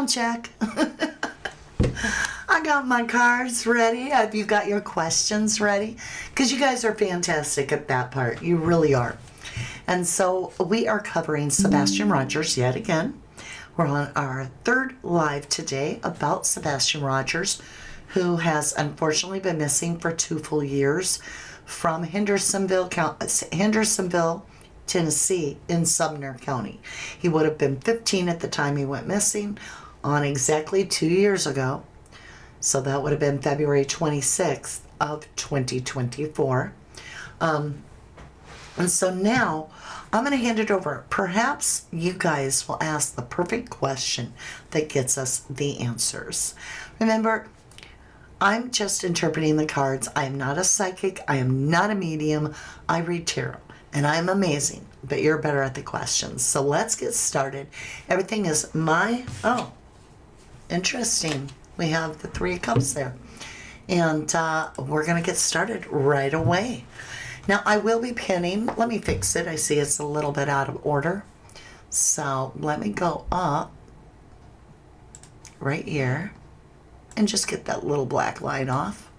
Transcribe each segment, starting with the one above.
Check. I got my cards ready. Have you got your questions ready? Because you guys are fantastic at that part. You really are. And so we are covering Sebastian Rogers yet again. We're on our third live today about Sebastian Rogers, who has unfortunately been missing for 2 full years from Hendersonville, Tennessee in Sumner County. He would have been 15 at the time he went missing on exactly 2 years ago. So that would have been February 26th of 2024. And so now I'm going to hand it over. Perhaps you guys will ask the perfect question that gets us the answers. Remember, I'm just interpreting the cards. I am not a psychic. I am not a medium. I read tarot. And I'm amazing, but you're better at the questions. So let's get started. Everything is oh, interesting. We have the 3 of Cups there. And we're going to get started right away. Now, I will be pinning. Let me fix it. I see it's a little bit out of order. So let me go up right here and just get that little black line off.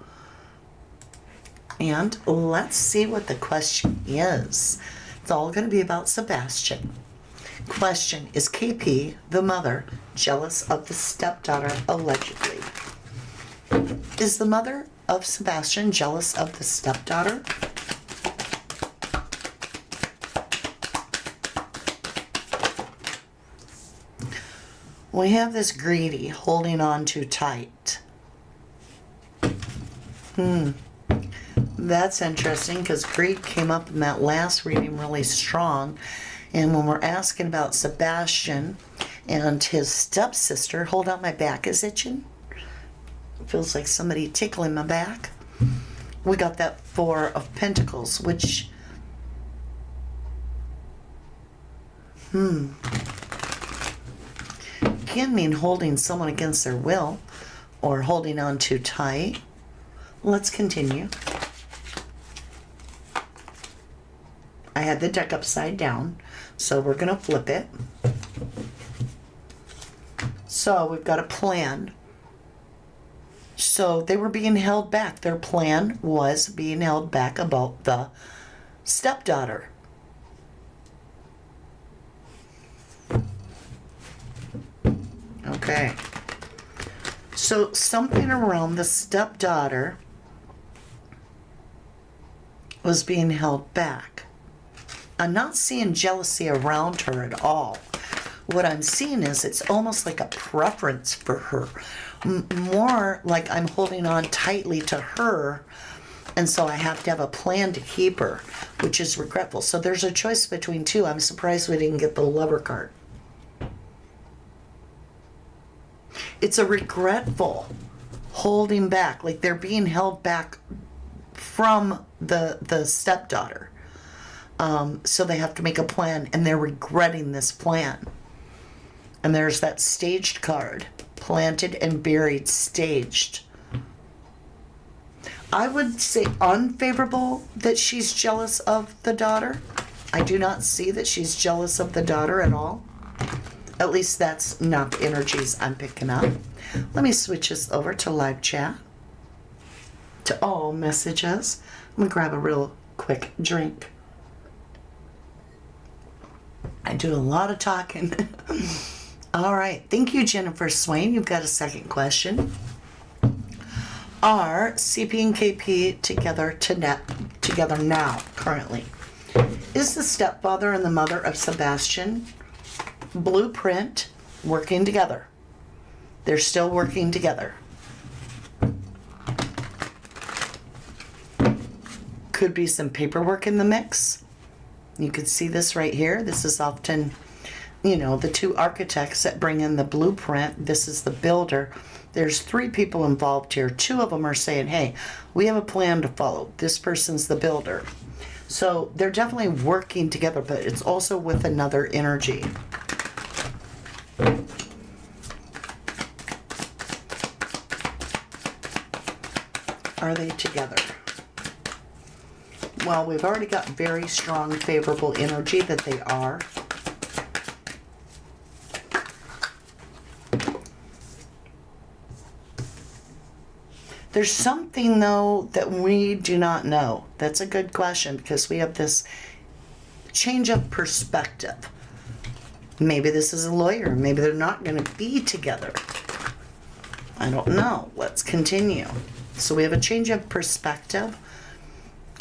And let's see what the question is. It's all going to be about Sebastian. Question, is KP, the mother, jealous of the stepdaughter allegedly? Is the mother of Sebastian jealous of the stepdaughter? We have this greedy holding on too tight. That's interesting because greed came up in that last reading really strong. And when we're asking about Sebastian and his stepsister, hold on, my back is itching. It feels like somebody tickling my back. We got that 4 of Pentacles, which, can mean holding someone against their will or holding on too tight. Let's continue. I had the deck upside down, so we're going to flip it. So we've got a plan. So they were being held back. Their plan was being held back about the stepdaughter. Okay. So something around the stepdaughter was being held back. I'm not seeing jealousy around her at all. What I'm seeing is it's almost like a preference for her. More like I'm holding on tightly to her, and so I have to have a plan to keep her, which is regretful. So there's a choice between 2. I'm surprised we didn't get the Lover card. It's a regretful holding back, like they're being held back from the stepdaughter. So they have to make a plan, and they're regretting this plan. And there's that staged card, planted and buried, staged. I would say unfavorable that she's jealous of the daughter. I do not see that she's jealous of the daughter at all. At least that's not the energies I'm picking up. Let me switch this over to live chat, to all messages. I'm going to grab a real quick drink. I do a lot of talking. All right. Thank you, Jennifer Swain. You've got a second question. Are CP and KP together now, currently? Is the stepfather and the mother of Sebastian blueprint working together? They're still working together. Could be some paperwork in the mix. You could see this right here. This is often, the 2 architects that bring in the blueprint. This is the builder. There's 3 people involved here. 2 of them are saying, hey, we have a plan to follow. This person's the builder. So they're definitely working together, but it's also with another energy. Are they together? Well, we've already got very strong, favorable energy that they are. There's something, though, that we do not know. That's a good question, because we have this change of perspective. Maybe this is a lawyer. Maybe they're not going to be together. I don't know. Let's continue. So we have a change of perspective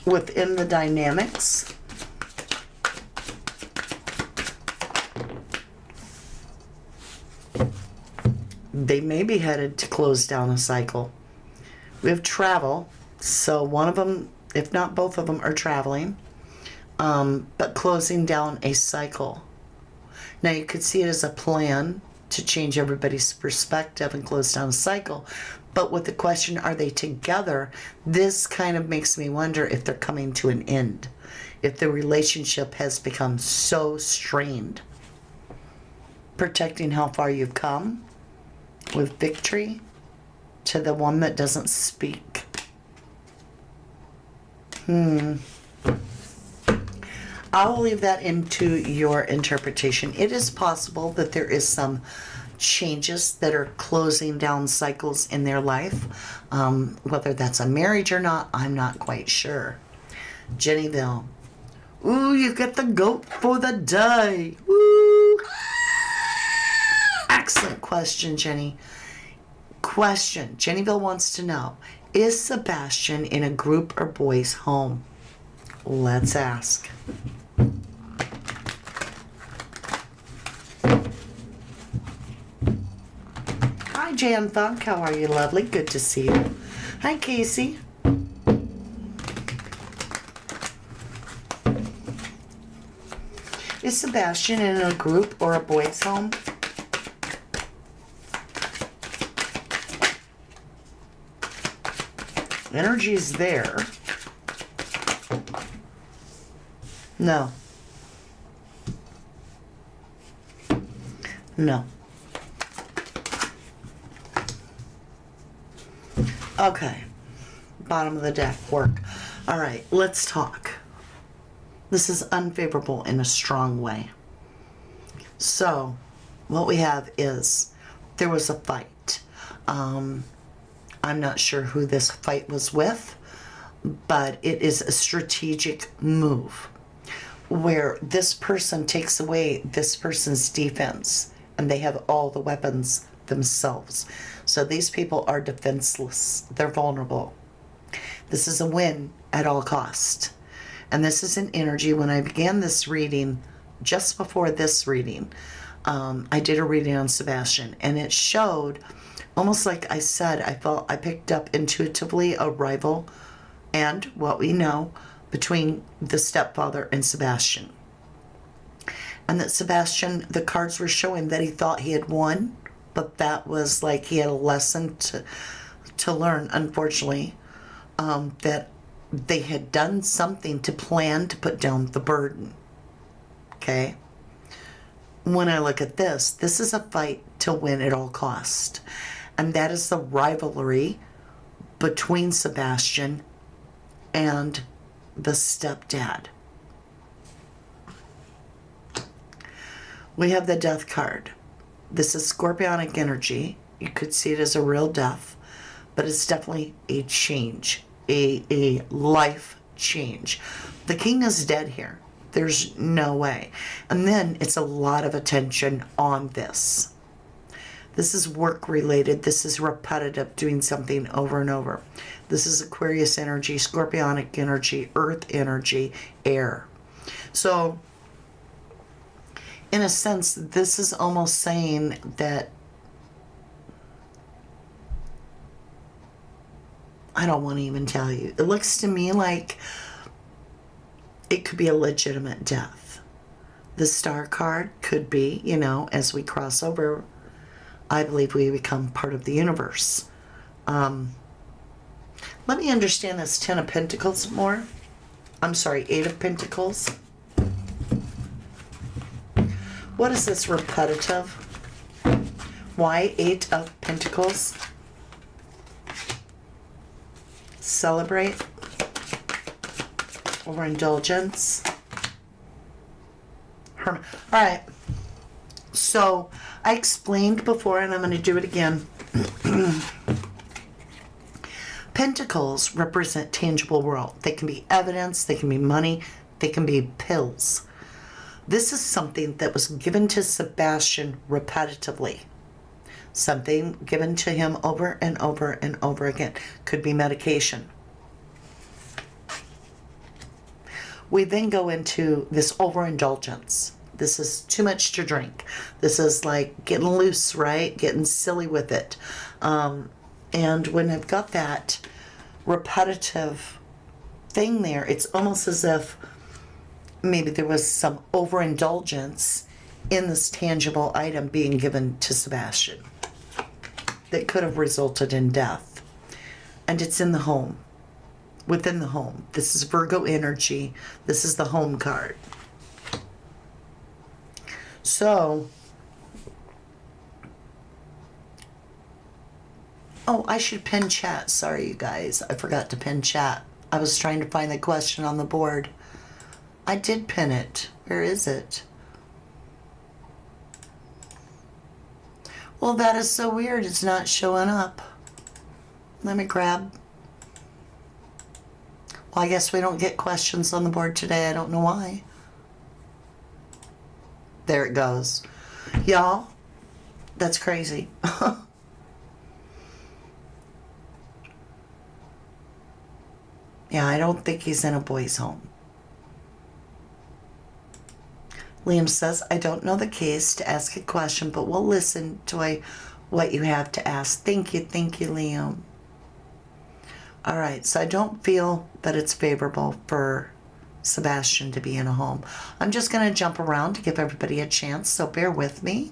within the dynamics. They may be headed to close down a cycle. We have travel. So one of them, if not both of them, are traveling. But closing down a cycle. Now you could see it as a plan to change everybody's perspective and close down a cycle. But with the question, are they together? This kind of makes me wonder if they're coming to an end. If the relationship has become so strained. Protecting how far you've come with victory to the one that doesn't speak. I'll leave that into your interpretation. It is possible that there is some changes that are closing down cycles in their life. Whether that's a marriage or not, I'm not quite sure. Jennyville. Ooh, you get the goat for the day. Woo! Excellent question, Jenny. Question. Jennyville wants to know, is Sebastian in a group or boys' home? Let's ask. Hi, Jan Funk. How are you, lovely? Good to see you. Hi, Casey. Is Sebastian in a group or a boys' home? Energy is there. No. No. Okay. Bottom of the deck. Work. All right. Let's talk. This is unfavorable in a strong way. So, what we have is there was a fight. I'm not sure who this fight was with, but it is a strategic move where this person takes away this person's defense and they have all the weapons themselves. So these people are defenseless. They're vulnerable. This is a win at all cost. And this is an energy. When I began this reading, just before this reading, I did a reading on Sebastian, and it showed, almost like I said, I picked up intuitively a rival and what we know between the stepfather and Sebastian. And that Sebastian, the cards were showing that he thought he had won, but that was like he had a lesson to learn, unfortunately, that they had done something to plan to put down the burden. Okay? When I look at this is a fight to win at all cost. And that is the rivalry between Sebastian and the stepdad. We have the death card. This is scorpionic energy. You could see it as a real death, but it's definitely a change, a life change. The king is dead here. There's no way. And then it's a lot of attention on this. This is work related. This is repetitive, doing something over and over. This is Aquarius energy, scorpionic energy, earth energy, air. So, in a sense, this is almost saying that I don't want to even tell you. It looks to me like it could be a legitimate death. The star card could be, as we cross over, I believe we become part of the universe. Let me understand this 10 of Pentacles more. I'm sorry, 8 of Pentacles. What is this repetitive? Why 8 of Pentacles? Celebrate. Overindulgence. Hermit. All right. So I explained before, and I'm going to do it again. Pentacles represent tangible world. They can be evidence, they can be money, they can be pills. This is something that was given to Sebastian repetitively. Something given to him over and over and over again. Could be medication. We then go into this overindulgence. This is too much to drink. This is like getting loose, right? Getting silly with it. And when I've got that repetitive thing there, it's almost as if maybe there was some overindulgence in this tangible item being given to Sebastian that could have resulted in death. And it's in the home, within the home. This is Virgo energy. This is the home card. So, oh, I should pin chat. Sorry, you guys. I forgot to pin chat. I was trying to find the question on the board. I did pin it. Where is it? Well, that is so weird. It's not showing up. Let me grab. Well, I guess we don't get questions on the board today. I don't know why. There it goes. Y'all, that's crazy. Yeah, I don't think he's in a boys' home. Liam says, I don't know the case to ask a question, but we'll listen to what you have to ask. Thank you, Liam. All right, so I don't feel that it's favorable for Sebastian to be in a home. I'm just going to jump around to give everybody a chance, so bear with me.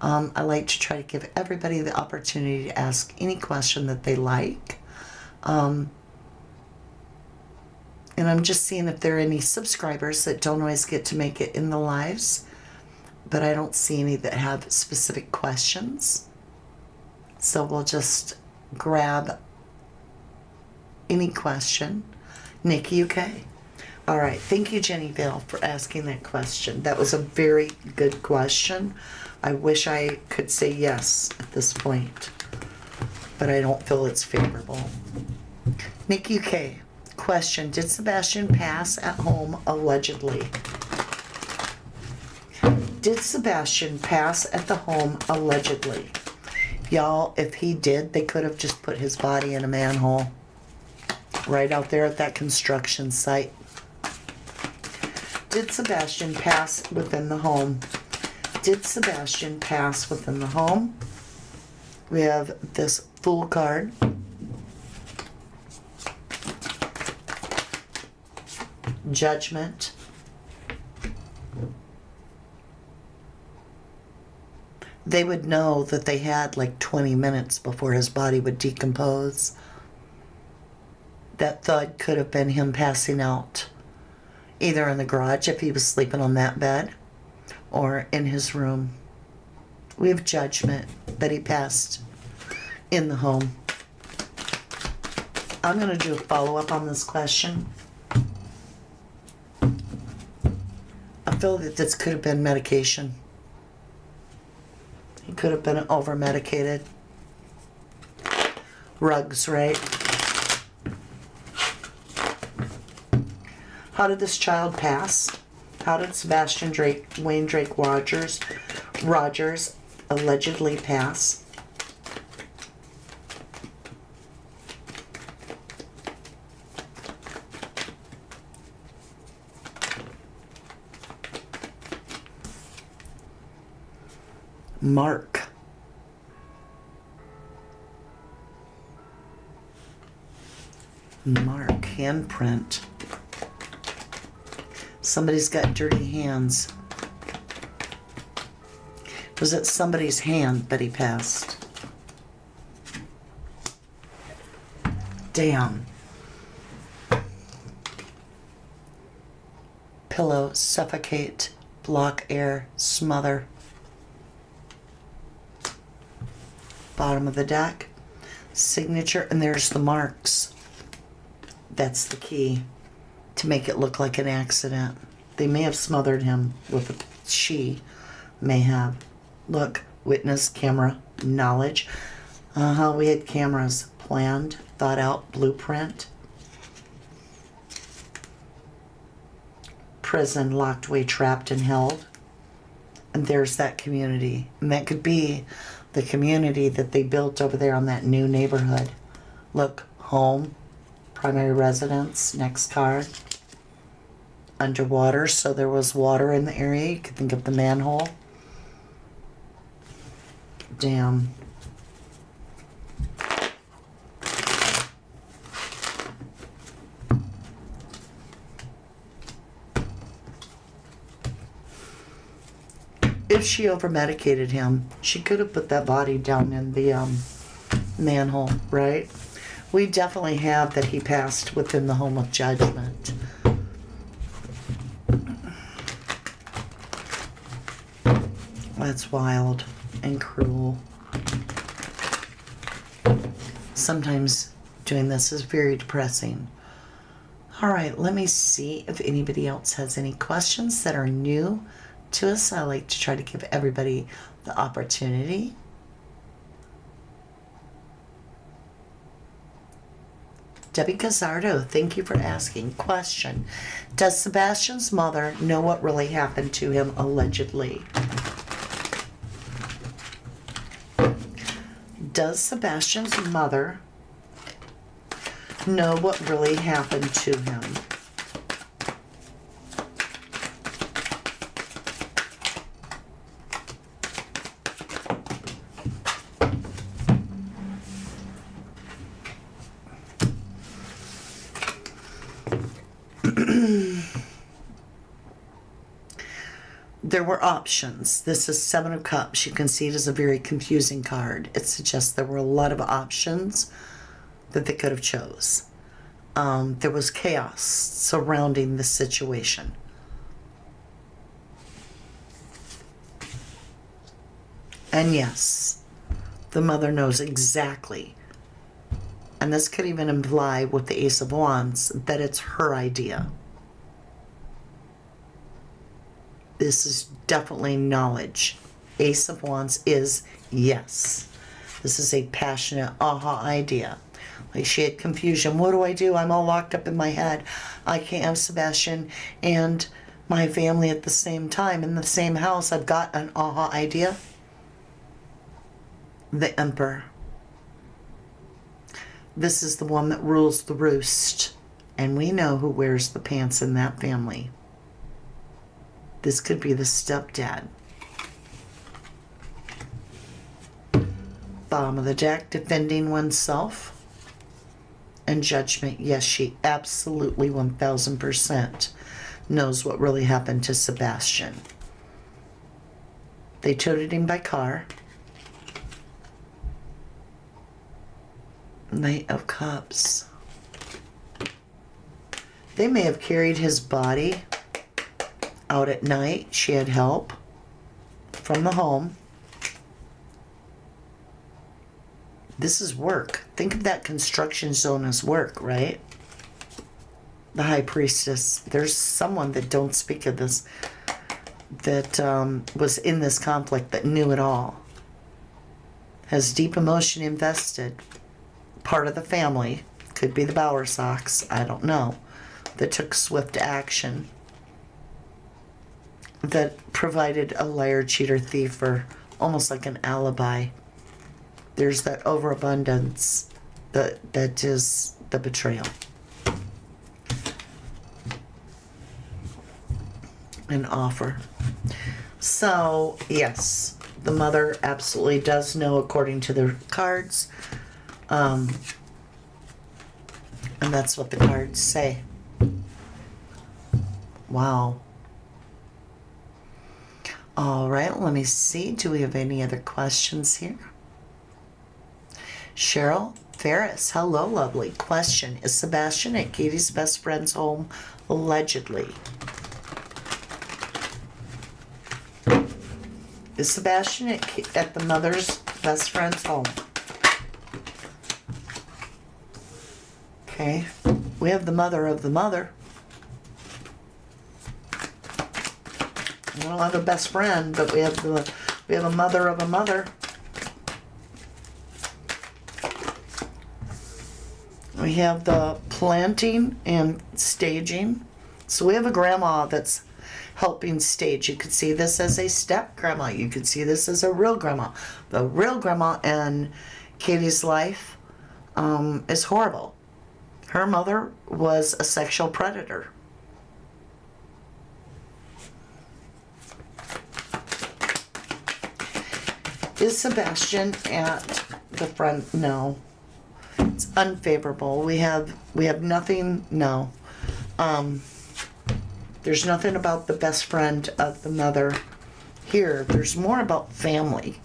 I like to try to give everybody the opportunity to ask any question that they like. And I'm just seeing if there are any subscribers that don't always get to make it in the lives, but I don't see any that have specific questions. So we'll just grab any question. Nikki, okay? All right. Thank you, Jenny Vale, for asking that question. That was a very good question. I wish I could say yes at this point, but I don't feel it's favorable. Nikki, okay. Question, did Sebastian pass at home allegedly? Did Sebastian pass at the home allegedly? Y'all, if he did, they could have just put his body in a manhole right out there at that construction site. Did Sebastian pass within the home? Did Sebastian pass within the home? We have this Fool card. Judgment. They would know that they had like 20 minutes before his body would decompose. That thud could have been him passing out, either in the garage if he was sleeping on that bed, or in his room. We have judgment that he passed in the home. I'm going to do a follow-up on this question. I feel that this could have been medication. He could have been over-medicated. Rugs, right? How did this child pass? How did Sebastian Wayne Drake Rogers allegedly pass? Mark. Handprint. Somebody's got dirty hands. Was it somebody's hand that he passed? Damn. Pillow, suffocate, block air, smother. Bottom of the deck. Signature, and there's the marks. That's the key to make it look like an accident. They may have smothered him with a, she may have. Look, witness, camera, knowledge. We had cameras planned, thought out blueprint. Prison, locked away, trapped, and held. And there's that community. And that could be the community that they built over there on that new neighborhood. Look, home, primary residence, next card. Underwater, so there was water in the area. You could think of the manhole. Damn. If she over-medicated him, she could have put that body down in the manhole, right? We definitely have that he passed within the home of judgment. That's wild and cruel. Sometimes doing this is very depressing. All right, let me see if anybody else has any questions that are new to us. I like to try to give everybody the opportunity. Debbie Gazzardo, thank you for asking. Question: does Sebastian's mother know what really happened to him allegedly? Does Sebastian's mother know what really happened to him? There were options. This is Seven of Cups. You can see it as a very confusing card. It suggests there were a lot of options that they could have chose. There was chaos surrounding the situation. And yes, the mother knows exactly, and this could even imply with the Ace of Wands, that it's her idea. This is definitely knowledge. Ace of Wands is yes. This is a passionate aha idea. Like she had confusion. What do? I'm all locked up in my head. I can't have Sebastian and my family at the same time in the same house. I've got an aha idea. The Emperor. This is the one that rules the roost. And we know who wears the pants in that family. This could be the stepdad. Bottom of the deck, defending oneself. And Judgment. Yes, she absolutely 1000% knows what really happened to Sebastian. They toted him by car. Knight of Cups. They may have carried his body out at night. She had help from the home. This is work. Think of that construction zone as work, right? The High Priestess. There's someone that don't speak of this that was in this conflict that knew it all. Has deep emotion invested. Part of the family. Could be the Bowersox. I don't know. That took swift action. That provided a liar, cheater, thief, or almost like an alibi. There's that overabundance that is the betrayal. An offer. So, yes, the mother absolutely does know according to the cards. And that's what the cards say. Wow. All right, let me see. Do we have any other questions here? Cheryl Ferris. Hello, lovely. Question. Is Sebastian at Katie's best friend's home allegedly? Is Sebastian at the mother's best friend's home? Okay. We have the mother of the mother. We don't have a best friend, but we have a mother of a mother. We have the planting and staging. So we have a grandma that's helping stage. You could see this as a step grandma. You could see this as a real grandma. The real grandma in Katie's life is horrible. Her mother was a sexual predator. Is Sebastian at the front? No. It's unfavorable. We have nothing. No. There's nothing about the best friend of the mother here. There's more about family.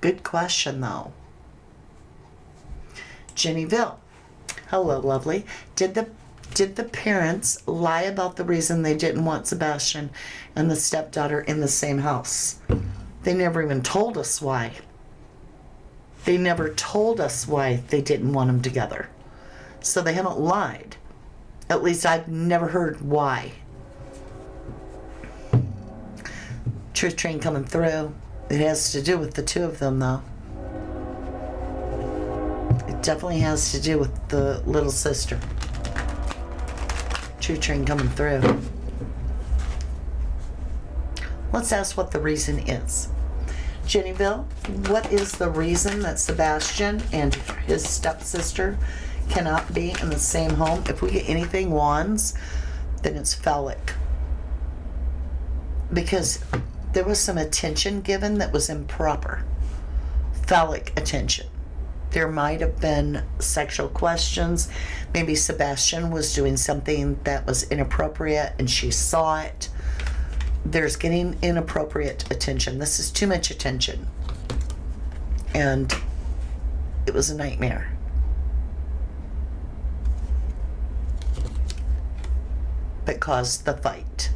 Good question, though. Jennyville. Hello, lovely. Did the parents lie about the reason they didn't want Sebastian and the stepdaughter in the same house? They never even told us why. They never told us why they didn't want them together. So they haven't lied. At least I've never heard why. Truth train coming through. It has to do with the two of them, though. It definitely has to do with the little sister. Truth train coming through. Let's ask what the reason is. Jennyville, what is the reason that Sebastian and his stepsister cannot be in the same home? If we get anything wands, then it's phallic. Because there was some attention given that was improper. Phallic attention. There might have been sexual questions. Maybe Sebastian was doing something that was inappropriate and she saw it. There's getting inappropriate attention. This is too much attention. And it was a nightmare. That caused the fight.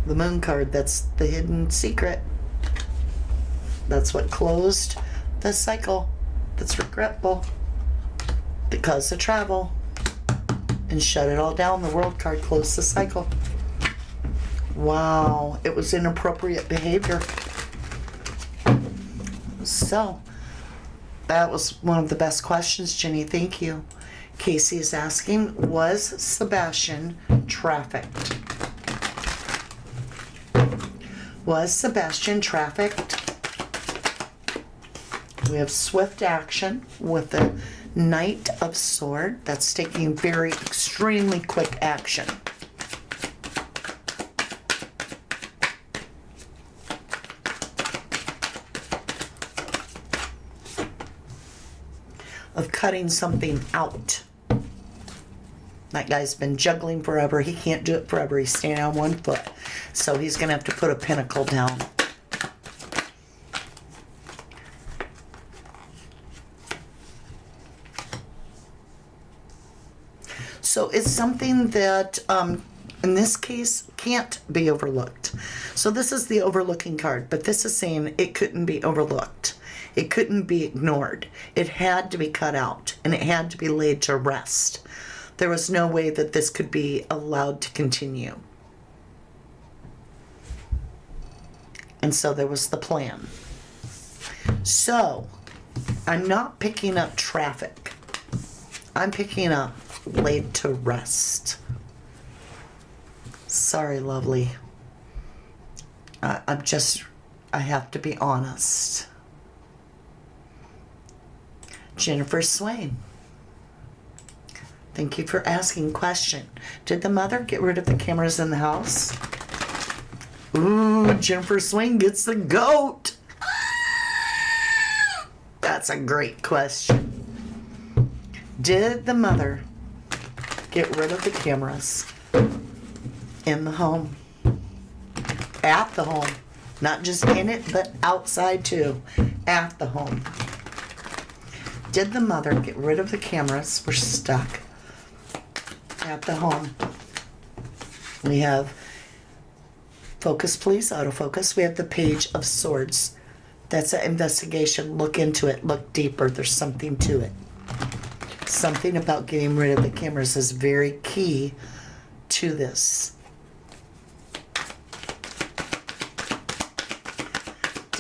The moon card, that's the hidden secret. That's what closed the cycle. That's regretful. That caused the travel. And shut it all down. The world card closed the cycle. Wow. It was inappropriate behavior. So, that was one of the best questions, Jenny. Thank you. Casey is asking, was Sebastian trafficked? Was Sebastian trafficked? We have swift action with the Knight of Sword. That's taking very extremely quick action. Of cutting something out. That guy's been juggling forever. He can't do it forever. He's standing on one foot. So he's going to have to put a pinnacle down. So it's something that, in this case, can't be overlooked. So this is the overlooking card, but this is saying it couldn't be overlooked. It couldn't be ignored. It had to be cut out, and it had to be laid to rest. There was no way that this could be allowed to continue. And so there was the plan. So, I'm not picking up traffic. I'm picking up laid to rest. Sorry, lovely. I have to be honest. Jennifer Swain. Thank you for asking question. Did the mother get rid of the cameras in the house? Ooh, Jennifer Swain gets the goat. That's a great question. Did the mother get rid of the cameras in the home? At the home. Not just in it, but outside too. At the home. Did the mother get rid of the cameras? We're stuck. At the home. We have focus, please, autofocus. We have the Page of Swords. That's an investigation. Look into it. Look deeper. There's something to it. Something about getting rid of the cameras is very key to this.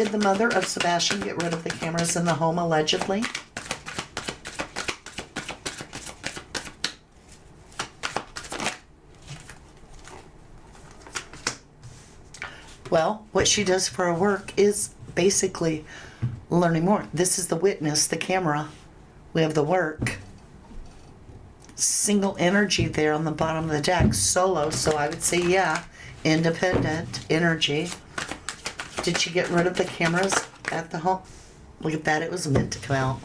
Did the mother of Sebastian get rid of the cameras in the home, allegedly? Well, what she does for her work is basically learning more. This is the witness, the camera. We have the work. Single energy there on the bottom of the deck. Solo, so I would say, yeah, independent energy. Did she get rid of the cameras at the home? Look at that, it was meant to come out.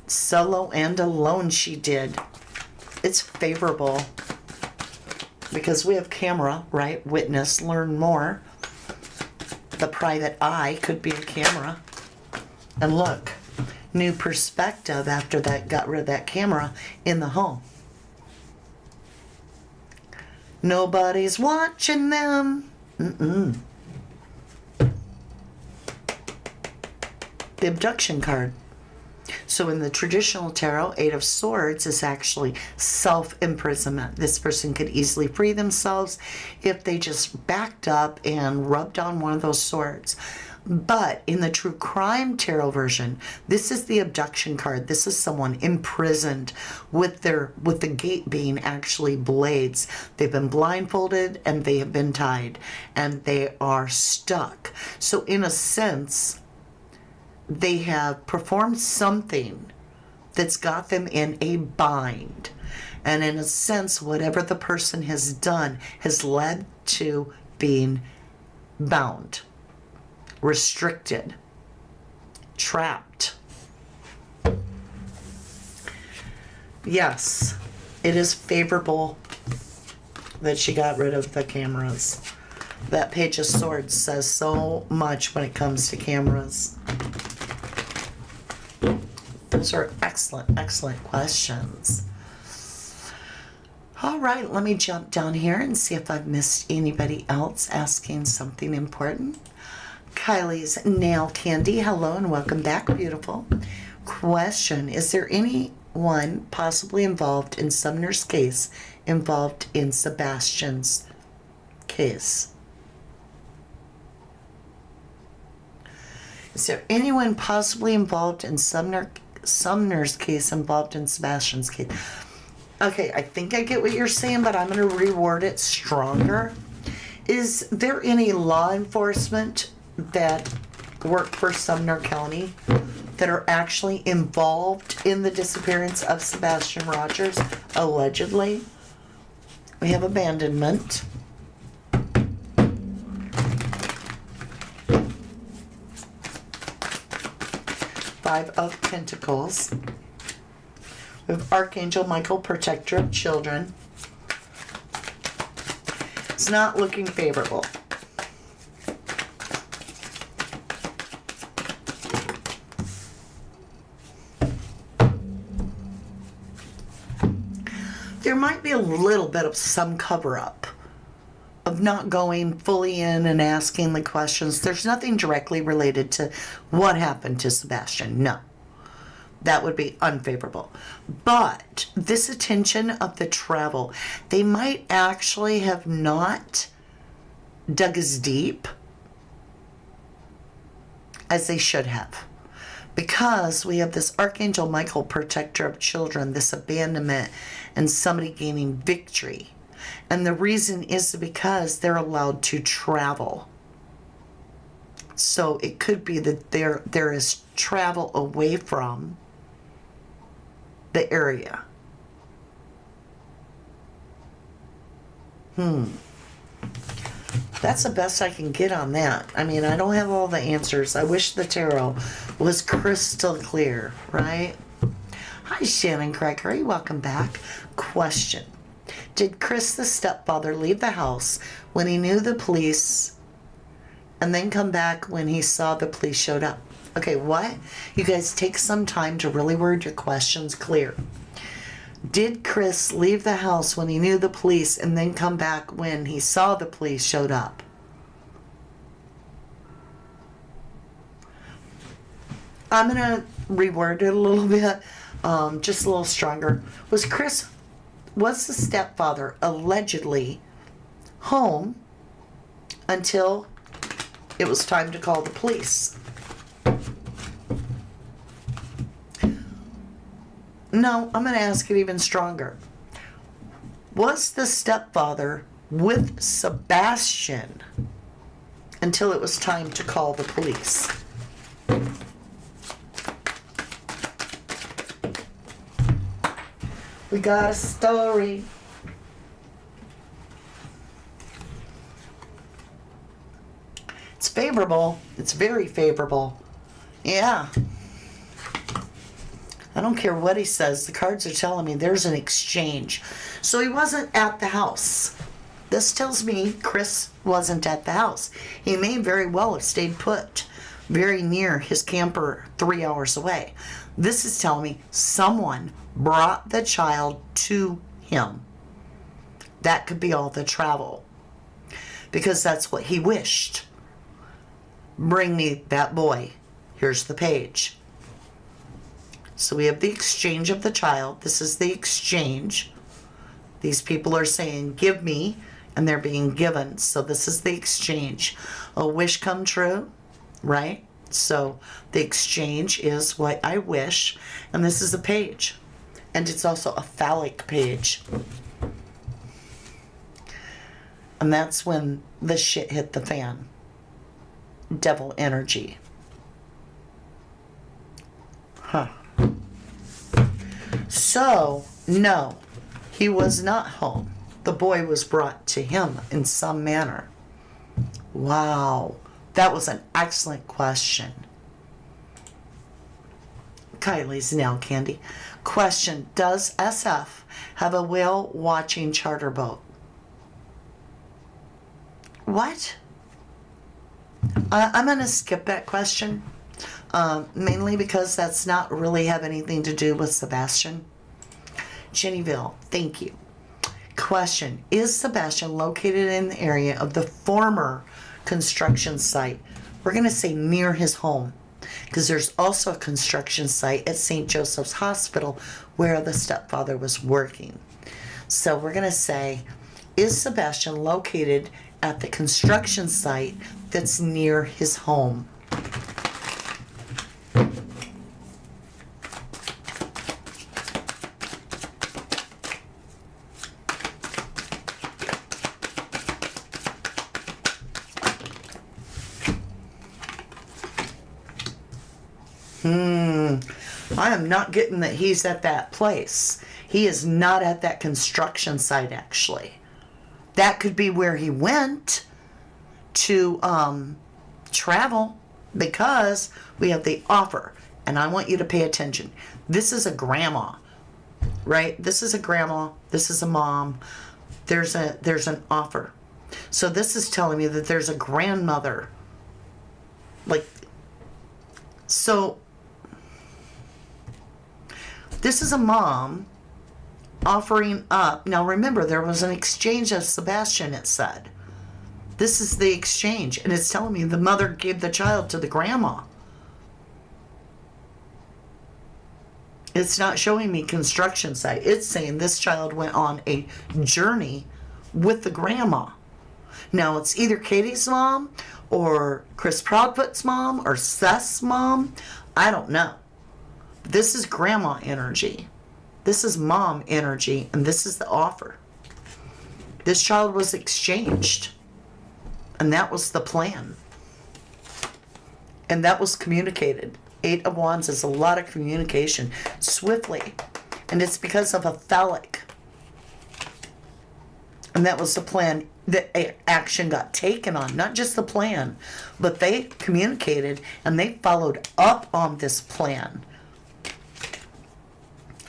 Solo and alone she did. It's favorable. Because we have camera, right? Witness, learn more. The private eye could be a camera. And look, new perspective after that got rid of that camera in the home. Nobody's watching them. The abduction card. So in the traditional tarot, Eight of Swords is actually self-imprisonment. This person could easily free themselves if they just backed up and rubbed on one of those swords. But in the true crime tarot version, this is the abduction card. This is someone imprisoned with the gate being actually blades. They've been blindfolded and they have been tied and they are stuck. So in a sense, they have performed something that's got them in a bind. And in a sense, whatever the person has done has led to being bound, restricted, trapped. Yes, it is favorable that she got rid of the cameras. That Page of Swords says so much when it comes to cameras. Those are excellent, excellent questions. All right, let me jump down here and see if I've missed anybody else asking something important. Kylie's Nail Candy, hello and welcome back, beautiful. Question, is there anyone possibly involved in Sumner's case involved in Sebastian's case? Is there anyone possibly involved in Sumner's case involved in Sebastian's case? Okay, I think I get what you're saying, but I'm going to reword it stronger. Is there any law enforcement that work for Sumner County that are actually involved in the disappearance of Sebastian Rogers, allegedly? We have abandonment. Five of Pentacles. We have Archangel Michael, protector of children. It's not looking favorable. There might be a little bit of some cover-up of not going fully in and asking the questions. There's nothing directly related to what happened to Sebastian. No. That would be unfavorable. But this attention of the travel, they might actually have not dug as deep as they should have. Because we have this Archangel Michael, protector of children, this abandonment, and somebody gaining victory. And the reason is because they're allowed to travel. So it could be that there is travel away from the area. That's the best I can get on that. I mean, I don't have all the answers. I wish the tarot was crystal clear, right? Hi, Shannon Gregory. Welcome back. Question. Did Chris, the stepfather, leave the house when he knew the police and then come back when he saw the police showed up? Okay, what? You guys take some time to really word your questions clear. Did Chris leave the house when he knew the police and then come back when he saw the police showed up? I'm going to reword it a little bit, just a little stronger. Was the stepfather allegedly home until it was time to call the police. No, I'm going to ask it even stronger. Was the stepfather with Sebastian until it was time to call the police? We got a story. It's favorable. It's very favorable. Yeah. I don't care what he says. The cards are telling me there's an exchange. So he wasn't at the house. This tells me Chris wasn't at the house. He may very well have stayed put very near his camper 3 hours away. This is telling me someone brought the child to him. That could be all the travel. Because that's what he wished. Bring me that boy. Here's the page. So we have the exchange of the child. This is the exchange. These people are saying, give me, and they're being given. So this is the exchange. A wish come true, right? So the exchange is what I wish. And this is a page. And it's also a phallic page. And that's when the shit hit the fan. Devil energy. Huh. So, no, he was not home. The boy was brought to him in some manner. Wow, that was an excellent question. Kylie's nail candy. Question, does SF have a whale watching charter boat? What? I'm going to skip that question. Mainly because that's not really have anything to do with Sebastian. Jennyville, thank you. Question, is Sebastian located in the area of the former construction site? We're going to say near his home, because there's also a construction site at St. Joseph's Hospital where the stepfather was working. So we're going to say, is Sebastian located at the construction site that's near his home? I am not getting that he's at that place. He is not at that construction site, actually. That could be where he went to travel, because we have the offer. And I want you to pay attention. This is a grandma, right? This is a grandma. This is a mom. There's an offer. So this is telling me that there's a grandmother. So this is a mom offering up. Now remember, there was an exchange of Sebastian, it said. This is the exchange, and it's telling me the mother gave the child to the grandma. It's not showing me construction site. It's saying this child went on a journey with the grandma. Now it's either Katie's mom or Chris Proudfoot's mom or Seth's mom. I don't know. This is grandma energy. This is mom energy, and this is the offer. This child was exchanged, and that was the plan. And that was communicated. 8 of Wands is a lot of communication swiftly, and it's because of a phallic. And that was the plan that action got taken on, not just the plan, but they communicated and they followed up on this plan.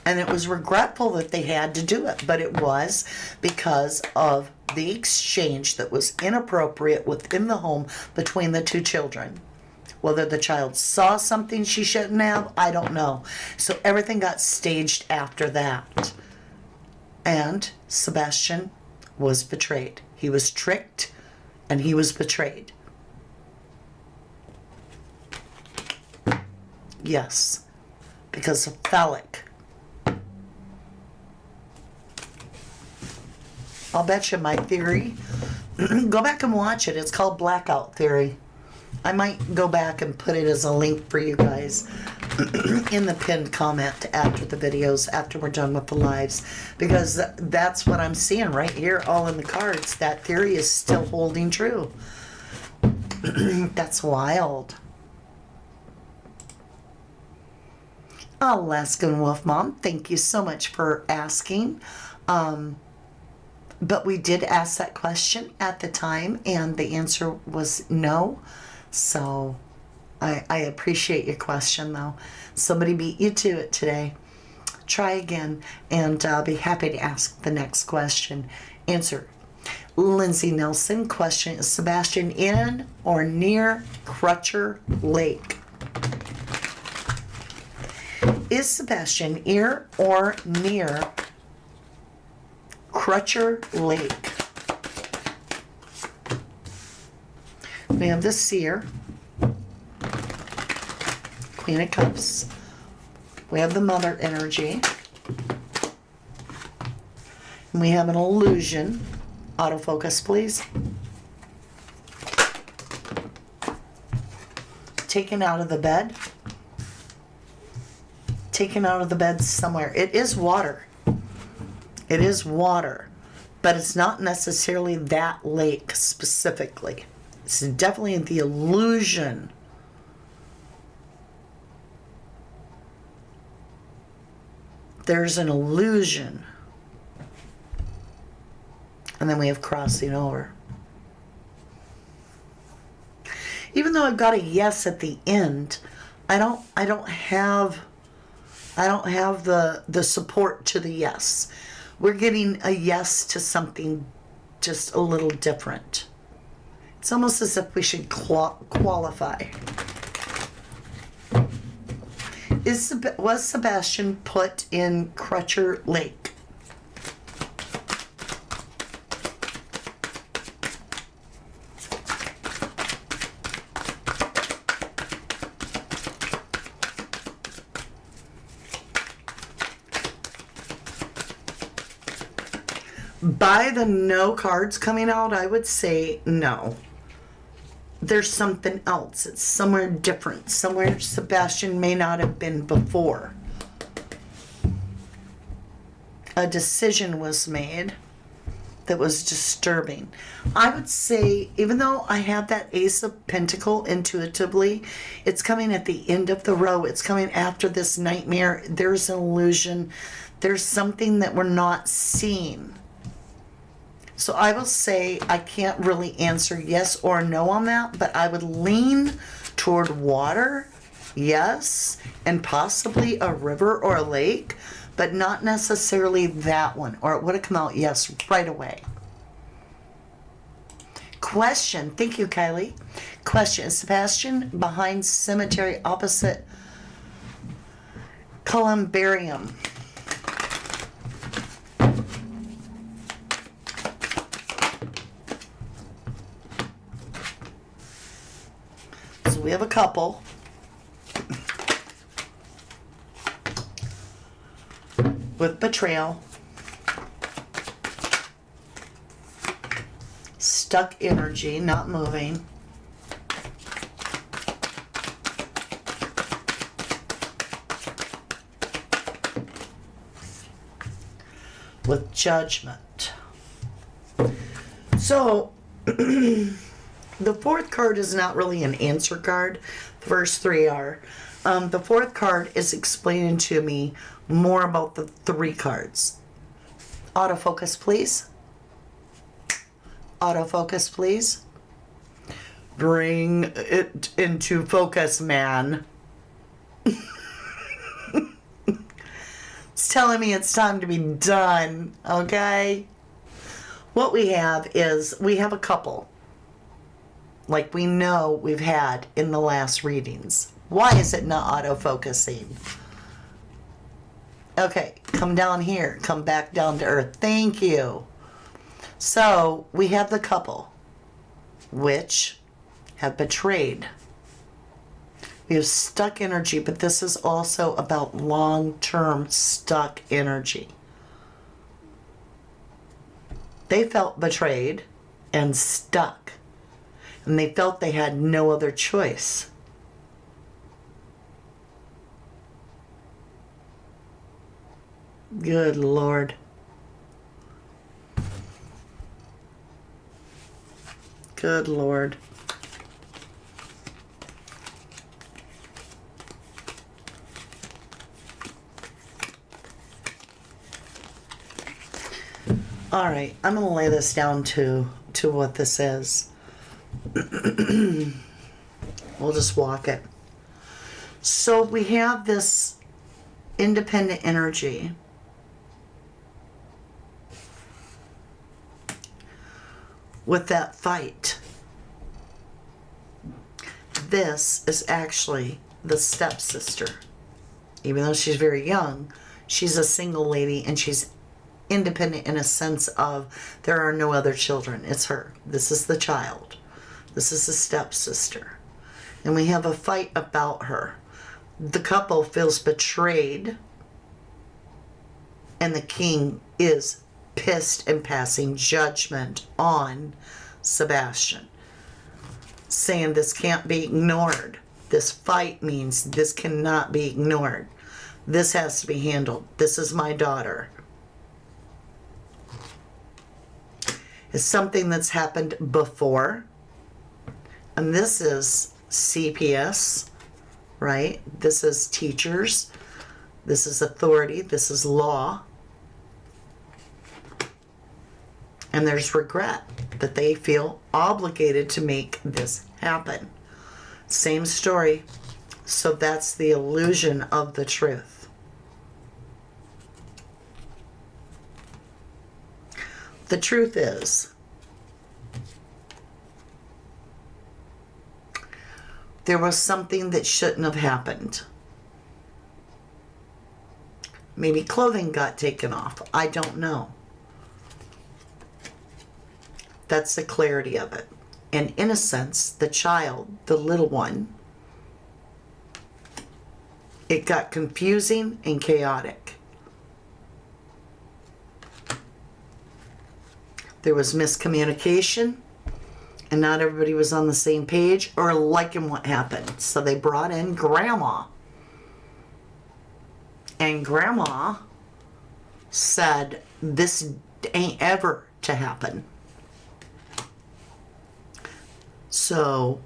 And it was regretful that they had to do it, but it was because of the exchange that was inappropriate within the home between the two children. Whether the child saw something she shouldn't have, I don't know. So everything got staged after that. And Sebastian was betrayed. He was tricked and he was betrayed. Yes, because of phallic. I'll bet you my theory. Go back and watch it. It's called Blackout Theory. I might go back and put it as a link for you guys in the pinned comment after the videos, after we're done with the lives, because that's what I'm seeing right here, all in the cards. That theory is still holding true. That's wild. Alaskan Wolf Mom, thank you so much for asking. But we did ask that question at the time, and the answer was no. So I appreciate your question, though. Somebody beat you to it today. Try again, and I'll be happy to ask the next question. Answer. Lindsay Nelson, question, is Sebastian in or near Crutcher Lake? Is Sebastian in or near Crutcher Lake? We have the Seer, Queen of Cups. We have the Mother energy. And we have an illusion. Autofocus, please. Taken out of the bed. Taken out of the bed somewhere. It is water. It is water. But it's not necessarily that lake specifically. It's definitely the illusion. There's an illusion. And then we have crossing over. Even though I've got a yes at the end, I don't have the support to the yes. We're getting a yes to something just a little different. It's almost as if we should qualify. Was Sebastian put in Crutcher Lake? By the no cards coming out, I would say no. There's something else. It's somewhere different. Somewhere Sebastian may not have been before. A decision was made that was disturbing. I would say, even though I have that Ace of Pentacle intuitively, it's coming at the end of the row. It's coming after this nightmare. There's an illusion. There's something that we're not seeing. So I will say I can't really answer yes or no on that, but I would lean toward water, yes, and possibly a river or a lake, but not necessarily that one, or it would have come out yes right away. Question, thank you, Kylie. Question, is Sebastian behind cemetery opposite Columbarium? We have a couple. With betrayal. Stuck energy, not moving. With judgment. So the fourth card is not really an answer card. The first three are. The fourth card is explaining to me more about the three cards. Autofocus, please. Autofocus, please. Bring it into focus, man. It's telling me it's time to be done, okay? What we have is, we have a couple. Like we know we've had in the last readings. Why is it not auto-focusing? Okay, come down here. Come back down to earth. Thank you. So, we have the couple, which have betrayed. We have stuck energy, but this is also about long-term stuck energy. They felt betrayed and stuck. And they felt they had no other choice. Good Lord. Good Lord. All right, I'm going to lay this down to what this is. We'll just walk it. So we have this independent energy. With that fight. This is actually the stepsister. Even though she's very young, she's a single lady and she's independent in a sense of there are no other children. It's her. This is the child. This is the stepsister. And we have a fight about her. The couple feels betrayed. And the king is pissed and passing judgment on Sebastian. Saying this can't be ignored. This fight means this cannot be ignored. This has to be handled. This is my daughter. It's something that's happened before. And this is CPS, right? This is teachers. This is authority. This is law. And there's regret that they feel obligated to make this happen. Same story. So that's the illusion of the truth. The truth is, there was something that shouldn't have happened. Maybe clothing got taken off. I don't know. That's the clarity of it. And in a sense, the child, the little one, it got confusing and chaotic. There was miscommunication, and not everybody was on the same page or liking what happened. So they brought in Grandma. And Grandma said, this ain't ever to happen. So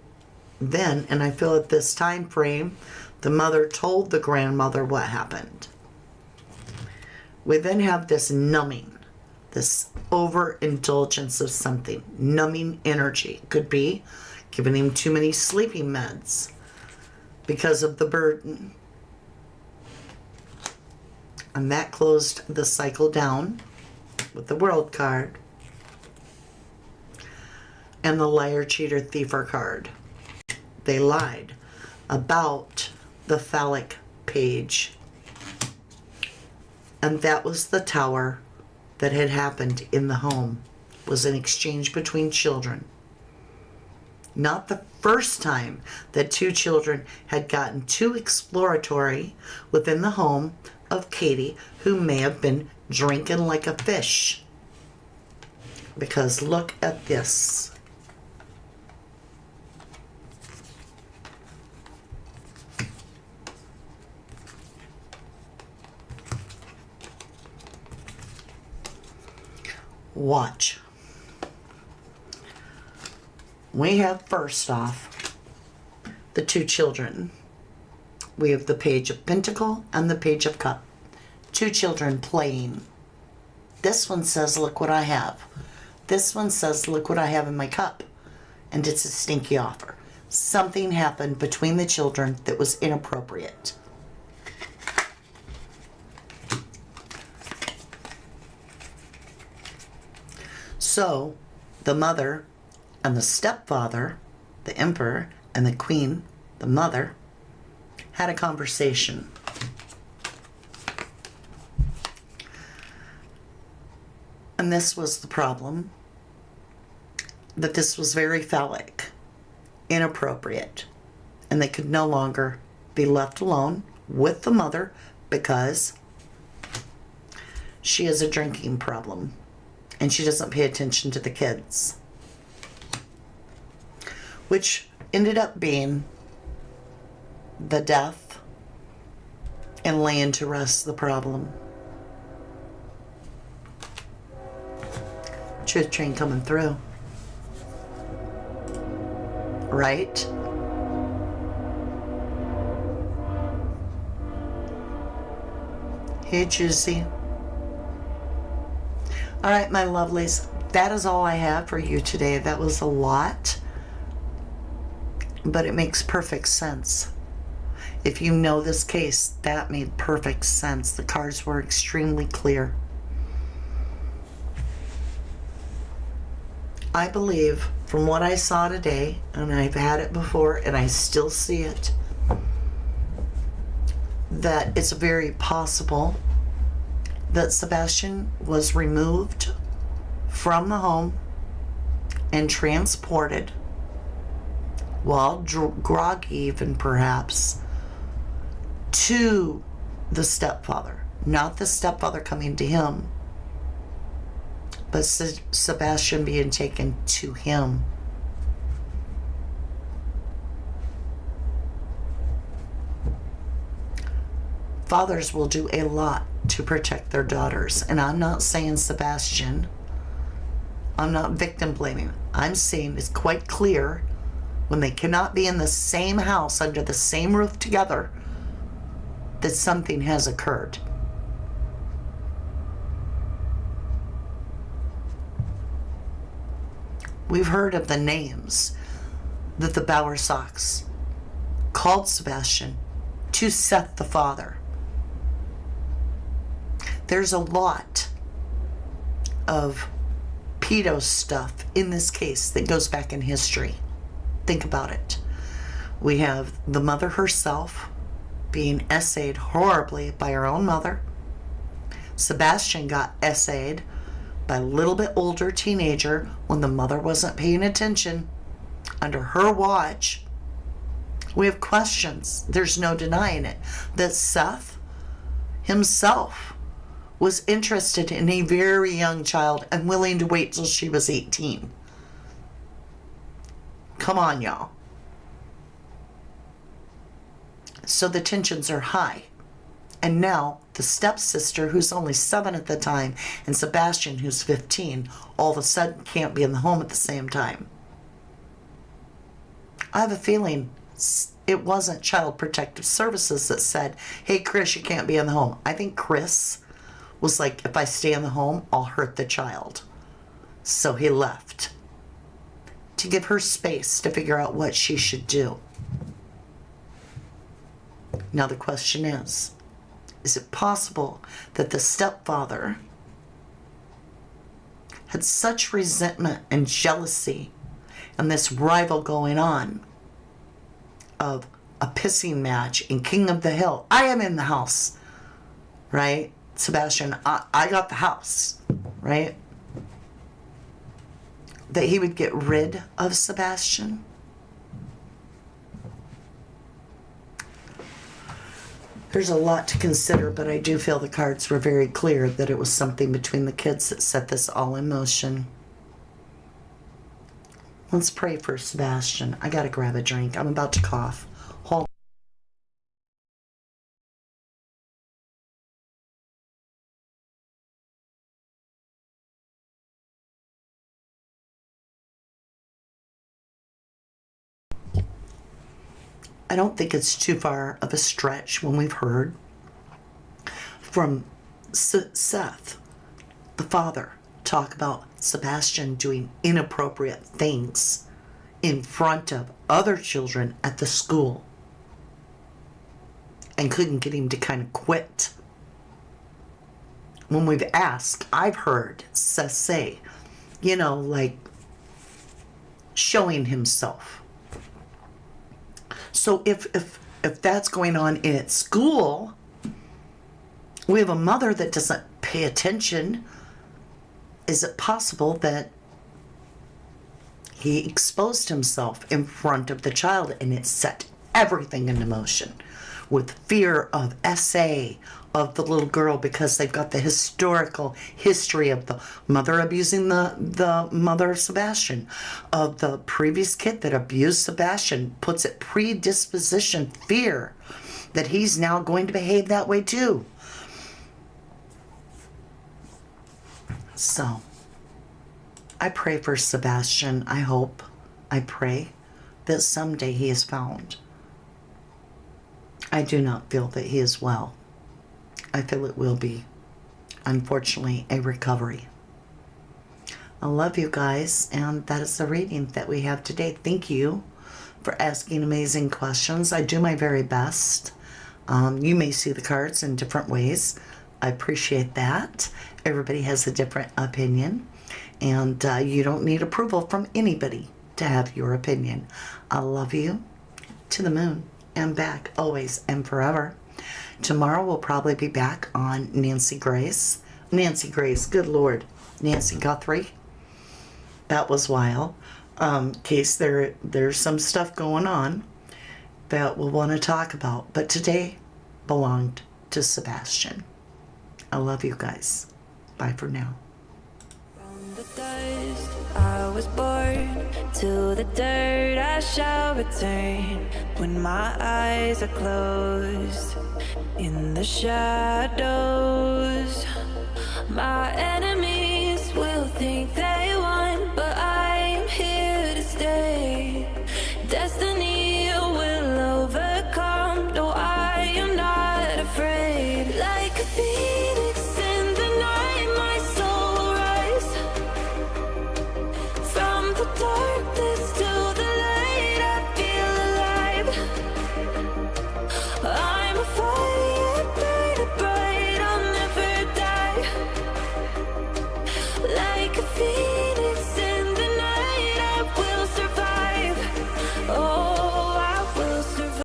then, and I feel at this time frame, the mother told the grandmother what happened. We then have this numbing, this overindulgence of something, numbing energy. Could be giving him too many sleeping meds because of the burden. And that closed the cycle down with the World card. And the liar, cheater, thiefer card. They lied about the phallic page. And that was the tower that had happened in the home. It was an exchange between children. Not the first time that two children had gotten too exploratory within the home of Katie, who may have been drinking like a fish. Because look at this. Watch. We have first off the two children. We have the Page of Pentacle and the Page of Cup. Two children playing. This one says, look what I have. This one says, look what I have in my cup. And it's a stinky offer. Something happened between the children that was inappropriate. So, the mother and the stepfather, the emperor and the queen, the mother, had a conversation. And this was the problem, that this was very phallic, inappropriate, and they could no longer be left alone with the mother because she has a drinking problem and she doesn't pay attention to the kids. which ended up being the death and laying to rest the problem. Truth train coming through. Right? Hey, Juicy. All right, my lovelies. That is all I have for you today. That was a lot, but it makes perfect sense. If you know this case, that made perfect sense. The cards were extremely clear. I believe, from what I saw today, and I've had it before and I still see it, that it's very possible that Sebastian was removed from the home and transported, while groggy even perhaps, to the stepfather. Not the stepfather coming to him, but Sebastian being taken to him. Fathers will do a lot to protect their daughters. And I'm not saying Sebastian. I'm not victim blaming. I'm saying it's quite clear when they cannot be in the same house under the same roof together that something has occurred. We've heard of the names that the Bower Sox called Sebastian to Seth the father. There's a lot of pedo stuff in this case that goes back in history. Think about it. We have the mother herself being essayed horribly by her own mother. Sebastian got essayed by a little bit older teenager when the mother wasn't paying attention under her watch. We have questions. There's no denying it. That Seth himself was interested in a very young child and willing to wait till she was 18. Come on, y'all. So the tensions are high. And now the stepsister, who's only 7 at the time, and Sebastian, who's 15, all of a sudden can't be in the home at the same time. I have a feeling it wasn't Child Protective Services that said, hey, Chris, you can't be in the home. I think Chris was like, if I stay in the home, I'll hurt the child. So he left to give her space to figure out what she should do. Now the question is it possible that the stepfather had such resentment and jealousy and this rival going on of a pissing in King of the Hill? I am in the house, right? Sebastian, I got the house, right? That he would get rid of Sebastian? There's a lot to consider, but I do feel the cards were very clear that it was something between the kids that set this all in motion. Let's pray for Sebastian. I gotta grab a drink. I'm about to cough. Hold. I don't think it's too far of a stretch when we've heard from Seth, the father, talk about Sebastian doing inappropriate things in front of other children at the school and couldn't get him to kind of quit. When we've asked, I've heard Seth say, like showing himself. So if that's going on in its school, we have a mother that doesn't pay attention. Is it possible that he exposed himself in front of the child and it set everything into motion? with fear of SA, of the little girl, because they've got the historical history of the mother abusing the mother of Sebastian, of the previous kid that abused Sebastian, puts it predisposition fear that he's now going to behave that way too. So I pray for Sebastian. I pray that someday he is found. I do not feel that he is well. I feel it will be, unfortunately, a recovery. I love you guys, and that is the reading that we have today. Thank you for asking amazing questions. I do my very best. You may see the cards in different ways. I appreciate that. Everybody has a different opinion, and you don't need approval from anybody to have your opinion. I love you to the moon and back, always and forever. Tomorrow we'll probably be back on Nancy Grace, good Lord, Nancy Guthrie. That was wild. In case there's some stuff going on that we'll want to talk about. But today belonged to Sebastian. I love you guys. Bye for now. From the dust I was born, to the dirt I shall return. When my eyes are closed, in the shadows, my enemies will think they